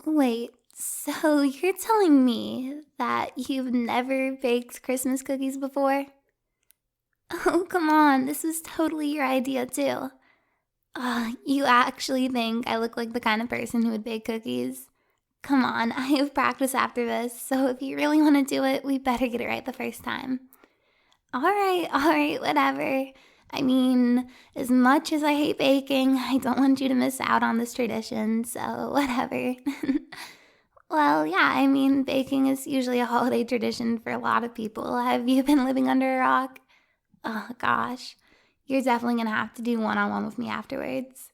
Wait, so you're telling me that you've never baked Christmas cookies before? Oh, come on, this was totally your idea too. You actually think I look like the kind of person who would bake cookies? Come on, I have practice after this, so if you really want to do it, we better get it right the first time. Alright, whatever. I mean, as much as I hate baking, I don't want you to miss out on this tradition, so whatever. Well, yeah, I mean, baking is usually a holiday tradition for a lot of people. Have you been living under a rock? Oh, gosh. You're definitely gonna have to do one on one with me afterwards.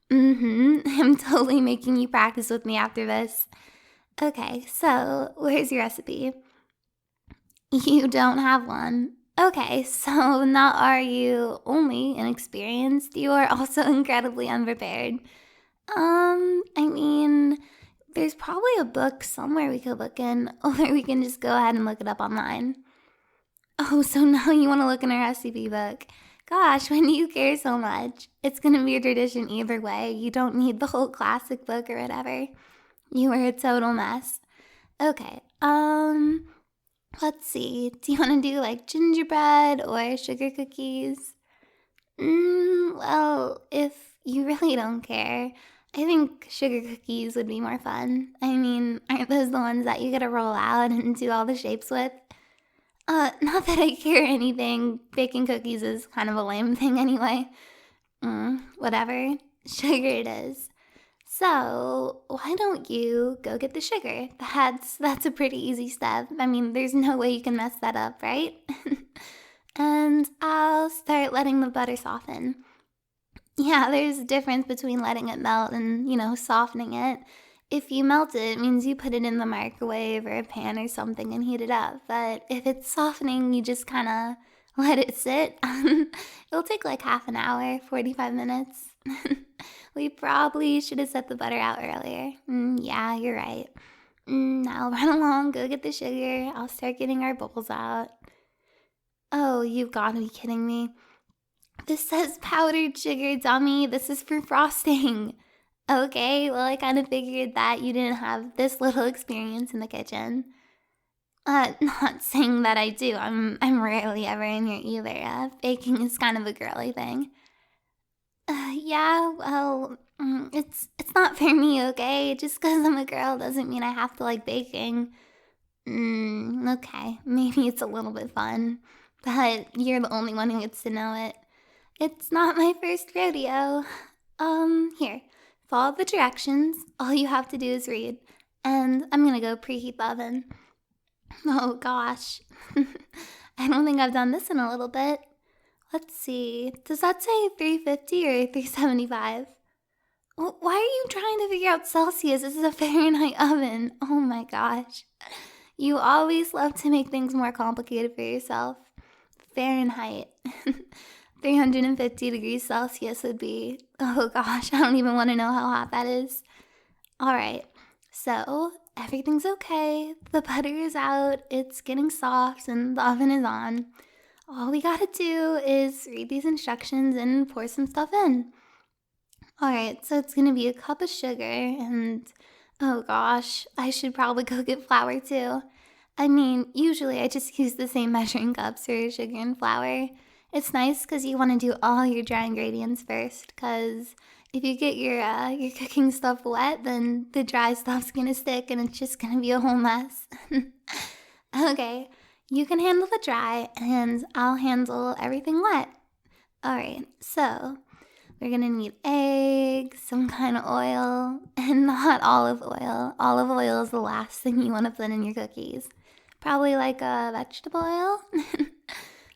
I'm totally making you practice with me after this. Okay, so where's your recipe? You don't have one. Okay, so not are you only inexperienced, you are also incredibly unprepared. I mean, there's probably a book somewhere we could look in, or we can just go ahead and look it up online. Oh, so now you want to look in a recipe book. Gosh, when do you care so much? It's gonna be a tradition either way. You don't need the whole classic book or whatever. You are a total mess. Okay, let's see. Do you want to do like gingerbread or sugar cookies? Well, if you really don't care, I think sugar cookies would be more fun. I mean, aren't those the ones that you gotta roll out and do all the shapes with? Not that I care or anything. Baking cookies is kind of a lame thing anyway. Whatever. Sugar it is. So, why don't you go get the sugar? That's a pretty easy step. I mean, there's no way you can mess that up, right? And I'll start letting the butter soften. Yeah, there's a difference between letting it melt and, softening it. If you melt it, it means you put it in the microwave or a pan or something and heat it up. But if it's softening, you just kind of let it sit. It'll take like half an hour, 45 minutes. We probably should have set the butter out earlier. Yeah, you're right. Now run along, go get the sugar. I'll start getting our bowls out. Oh, you've got to be kidding me. This says powdered sugar, dummy. This is for frosting. Okay, well, I kind of figured that you didn't have this little experience in the kitchen. Not saying that I do. I'm rarely ever in here either. Baking is kind of a girly thing. Yeah, well, it's not for me, okay? Just because I'm a girl doesn't mean I have to like baking. Okay, maybe it's a little bit fun, but you're the only one who gets to know it. It's not my first rodeo. Here, follow the directions. All you have to do is read. And I'm gonna go preheat the oven. Oh gosh. I don't think I've done this in a little bit. Let's see. Does that say 350 or 375? Why are you trying to figure out Celsius? This is a Fahrenheit oven. Oh my gosh. You always love to make things more complicated for yourself. Fahrenheit. 350 degrees Celsius would be, oh gosh, I don't even want to know how hot that is. Alright, so everything's okay. The butter is out, it's getting soft, and the oven is on. All we gotta do is read these instructions and pour some stuff in. Alright, so it's gonna be a cup of sugar, and oh gosh, I should probably go get flour too. I mean, usually I just use the same measuring cups for sugar and flour. It's nice because you want to do all your dry ingredients first, because if you get your cooking stuff wet, then the dry stuff's gonna stick and it's just gonna be a whole mess. Okay, you can handle the dry and I'll handle everything wet. Alright, so we're gonna need eggs, some kind of oil, and not olive oil. Olive oil is the last thing you want to put in your cookies. Probably like a vegetable oil.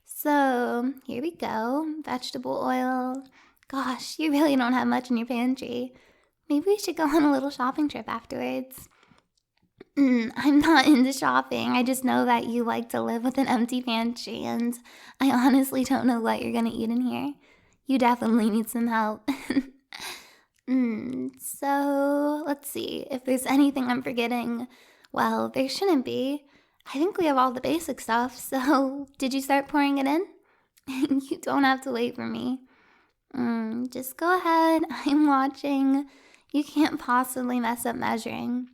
So, here we go. Vegetable oil. Gosh, you really don't have much in your pantry. Maybe we should go on a little shopping trip afterwards. I'm not into shopping. I just know that you like to live with an empty pantry, and I honestly don't know what you're gonna eat in here. You definitely need some help. So, let's see. If there's anything I'm forgetting, well, there shouldn't be. I think we have all the basic stuff, so did you start pouring it in? You don't have to wait for me. Just go ahead. I'm watching. You can't possibly mess up measuring.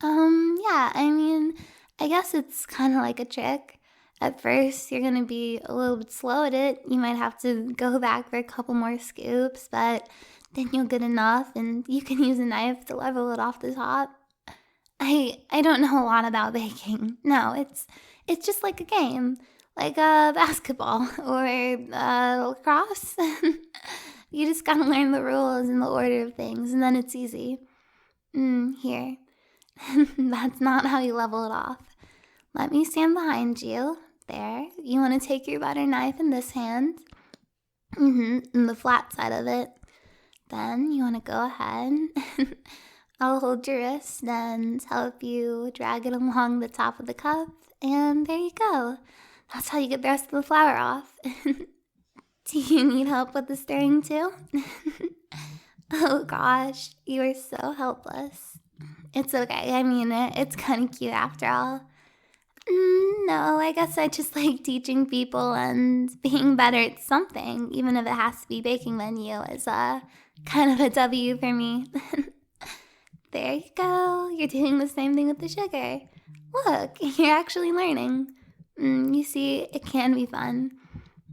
Yeah, I mean, I guess it's kind of like a trick. At first, you're gonna be a little bit slow at it. You might have to go back for a couple more scoops, but then you'll get enough and you can use a knife to level it off the top. I don't know a lot about baking. No, it's just like a game, like basketball or lacrosse. You just gotta learn the rules and the order of things, and then it's easy. Here. That's not how you level it off. Let me stand behind you. There. You want to take your butter knife in this hand. In the flat side of it. Then you want to go ahead. I'll hold your wrist and help you drag it along the top of the cup. And there you go. That's how you get the rest of the flour off. Do you need help with the stirring too? Oh gosh, you are so helpless. It's okay. I mean, it's kind of cute after all. No, I guess I just like teaching people and being better at something, even if it has to be baking menu, is kind of a W for me. There you go. You're doing the same thing with the sugar. Look, you're actually learning. You see, it can be fun.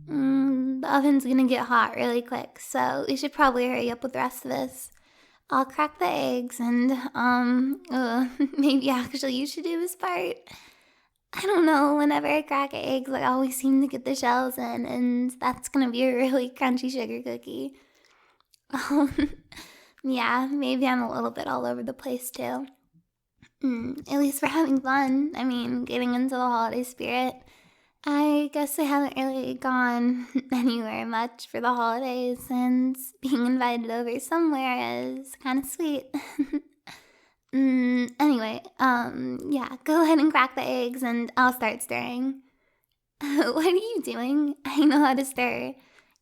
The oven's gonna get hot really quick, so we should probably hurry up with the rest of this. I'll crack the eggs and, maybe actually you should do this part. I don't know, whenever I crack eggs, I always seem to get the shells in, and that's gonna be a really crunchy sugar cookie. Yeah, maybe I'm a little bit all over the place too. At least we're having fun. I mean, getting into the holiday spirit. I guess I haven't really gone anywhere much for the holidays, and being invited over somewhere is kind of sweet. Anyway, yeah, go ahead and crack the eggs and I'll start stirring. What are you doing? I know how to stir.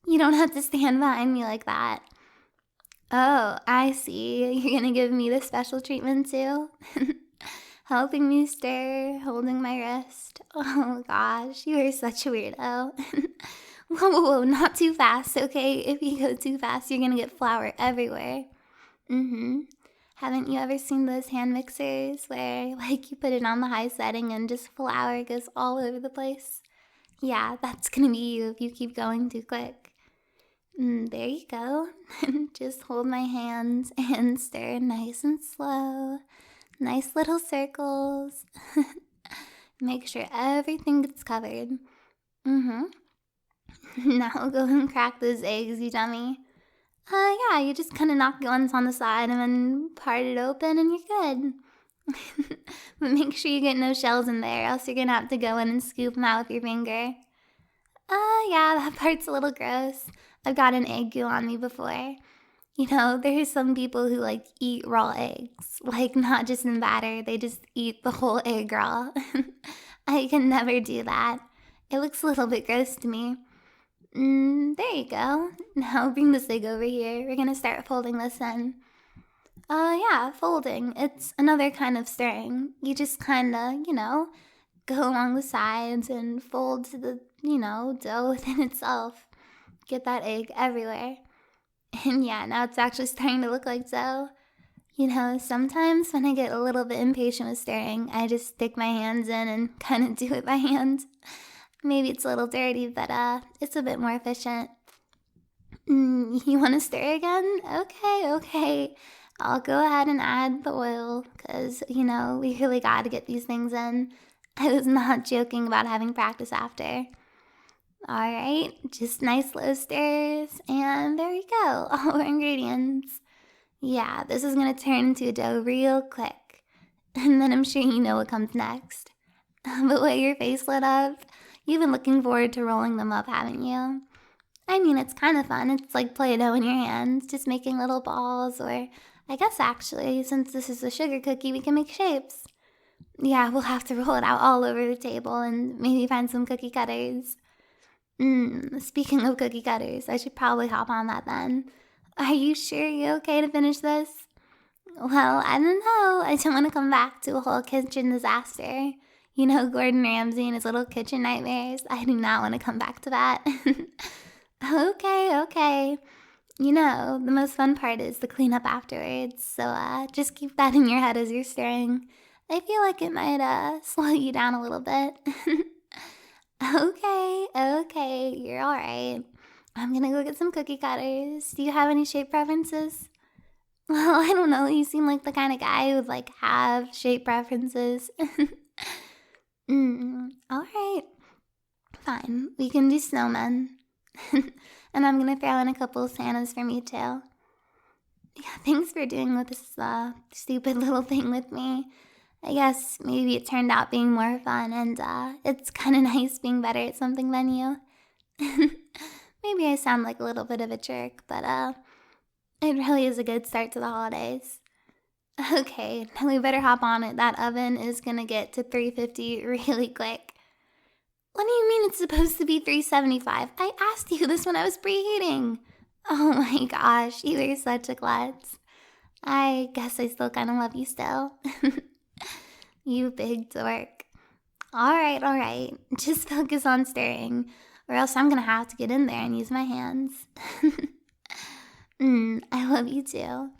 You don't have to stand behind me like that. Oh, I see. You're gonna give me the special treatment too? Helping me stir, holding my wrist. Oh gosh, you are such a weirdo. Whoa, not too fast, okay? If you go too fast, you're gonna get flour everywhere. Haven't you ever seen those hand mixers where, like, you put it on the high setting and just flour goes all over the place? Yeah, that's gonna be you if you keep going too quick. There you go. Just hold my hands and stir nice and slow. Nice little circles. Make sure everything gets covered. Now go and crack those eggs, you dummy. Yeah, you just kind of knock the ones on the side and then part it open and you're good. But make sure you get no shells in there, else you're gonna have to go in and scoop them out with your finger. Yeah, that part's a little gross. I've got an egg goo on me before. You know, there's some people who like eat raw eggs. Like, not just in batter, they just eat the whole egg raw. I can never do that. It looks a little bit gross to me. There you go. Now bring this egg over here. We're gonna start folding this in. Yeah, folding. It's another kind of stirring. You just kinda, go along the sides and fold to the, dough within itself. Get that egg everywhere. And yeah, now it's actually starting to look like dough. Sometimes when I get a little bit impatient with stirring, I just stick my hands in and kind of do it by hand. Maybe it's a little dirty, but it's a bit more efficient. You want to stir again? Okay. I'll go ahead and add the oil, because, we really got to get these things in. I was not joking about having practice after. Alright, just nice slow stirs, and there we go, all our ingredients. Yeah, this is going to turn into a dough real quick. And then I'm sure you know what comes next. The way your face lit up, you've been looking forward to rolling them up, haven't you? I mean, it's kind of fun. It's like Play-Doh in your hands, just making little balls, or I guess actually, since this is a sugar cookie, we can make shapes. Yeah, we'll have to roll it out all over the table and maybe find some cookie cutters. Speaking of cookie cutters, I should probably hop on that then. Are you sure you're okay to finish this? Well, I don't know. I don't want to come back to a whole kitchen disaster. Gordon Ramsay and his little kitchen nightmares. I do not want to come back to that. Okay. You know, the most fun part is the cleanup afterwards, so just keep that in your head as you're stirring. I feel like it might slow you down a little bit. Okay, okay, you're alright. I'm gonna go get some cookie cutters. Do you have any shape preferences? Well, I don't know. You seem like the kind of guy who would like have shape preferences. All right, fine. We can do snowmen, and I'm gonna throw in a couple of Santas for me too. Yeah, thanks for doing this stupid little thing with me. I guess maybe it turned out being more fun, and it's kind of nice being better at something than you. Maybe I sound like a little bit of a jerk, but it really is a good start to the holidays. Okay, now we better hop on it. That oven is gonna get to 350 really quick. What do you mean it's supposed to be 375? I asked you this when I was preheating. Oh my gosh, you are such a klutz. I guess I still kind of love you still. You big dork. Alright. Just focus on stirring, or else I'm gonna have to get in there and use my hands. I love you too.